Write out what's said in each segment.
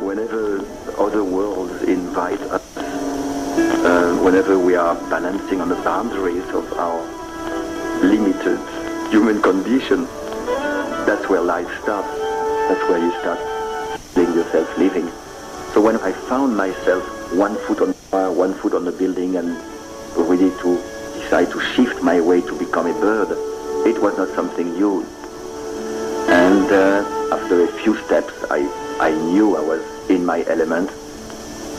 whenever other worlds invite us, whenever we are balancing on the boundaries of our limited human condition, that's where life starts. That's where you start feeling yourself living. So when I found myself 1 foot on fire, 1 foot on the building, and ready to decide to shift my way to become a bird, it was not something new. And after a few steps, I knew I was in my element.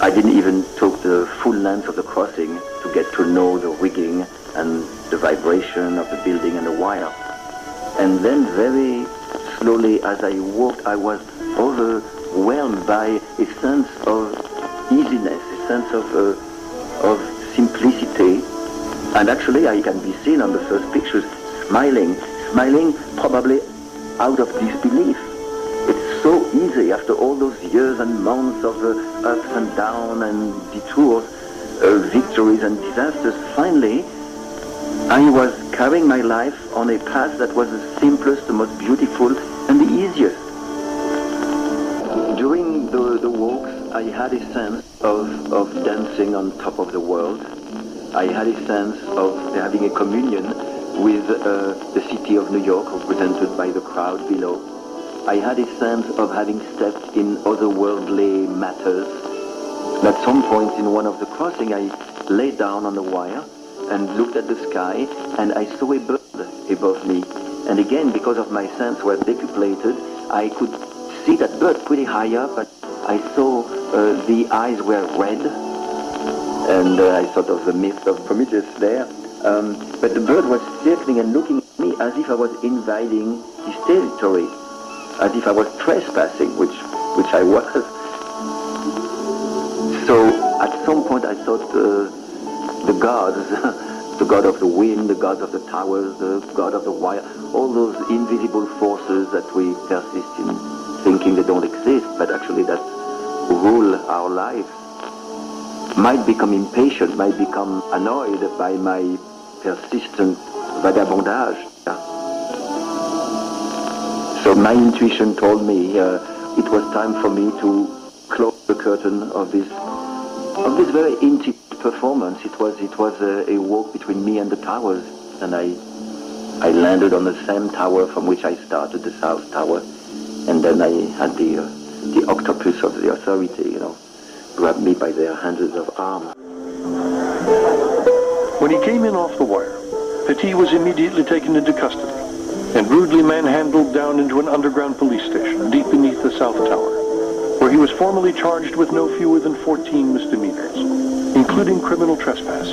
I didn't even take the full length of the crossing to get to know the rigging and the vibration of the building and the wire. And then very slowly as I walked, I was overwhelmed by a sense of easiness, a sense of simplicity. And actually I can be seen on the first pictures smiling probably out of disbelief. It's so easy after all those years and months of ups and downs and detours, victories and disasters. Finally, I was carrying my life on a path that was the simplest, the most beautiful, and the easiest. During the walks, I had a sense of dancing on top of the world. I had a sense of having a communion with the city of New York, represented by the crowd below. I had a sense of having stepped in otherworldly matters. At some point in one of the crossing, I lay down on the wire and looked at the sky, and I saw a bird above me. And again, because of my sense were decuplated, I could see that bird pretty high up, but I saw the eyes were red, and I thought of the myth of Prometheus there. But the bird was circling and looking at me as if I was invading his territory, as if I was trespassing, which I was. So at some point I thought the gods, the god of the wind, the god of the towers, the god of the wire, all those invisible forces that we persist in thinking they don't exist, but actually that rule our lives, might become impatient, might become annoyed by my persistent vagabondage. So my intuition told me it was time for me to close the curtain of this very intimate performance. It was a walk between me and the towers, and I landed on the same tower from which I started, the South Tower, and then I had the octopus of the authority, grabbed me by their handles of arms. When he came in off the wire, Petit was immediately taken into custody and rudely manhandled down into an underground police station deep beneath the South Tower, where he was formally charged with no fewer than 14 misdemeanors, including criminal trespass,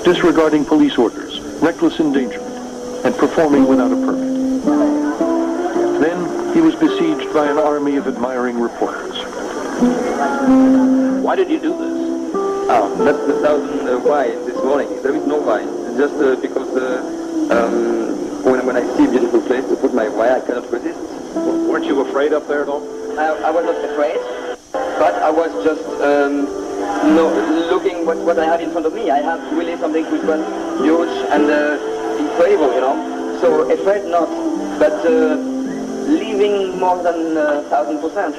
disregarding police orders, reckless endangerment, and performing without a permit. Then he was besieged by an army of admiring reporters. Why did you do this? That's the thousand why this morning. There is no why. Just because when I see a beautiful place to put my why, I cannot resist. Weren't you afraid up there at all? I was not afraid, but I was just looking what I have in front of me. I have really something which was huge and incredible, So afraid not, but living more than 1,000%.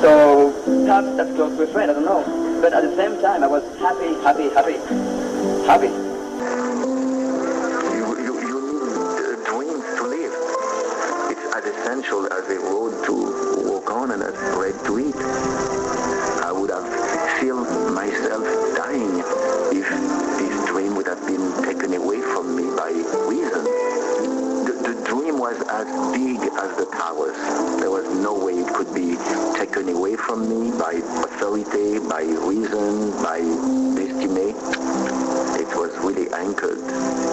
So perhaps that's close to afraid, I don't know. But at the same time, I was happy. You need dreams to live. It's as essential as a road to walk on and as bread to eat. I would have felt myself dying if this dream would have been taken away from me by reason. The dream was as big as the towers. There was no way it could be taken away from me by authority, by reason, by destiny. It was really anchored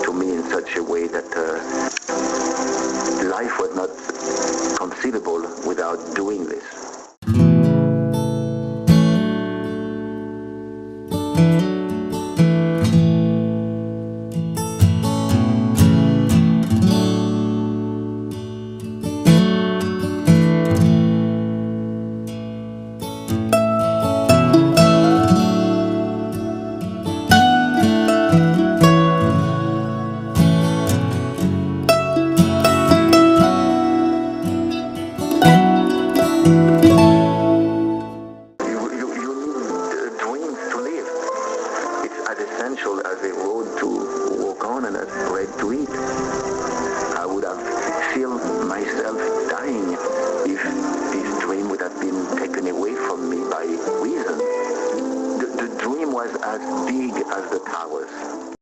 to me in such a way that life was not conceivable without doing this. as a road to walk on and as bread to eat. I would have felt myself dying if this dream would have been taken away from me by reason. The dream was as big as the towers.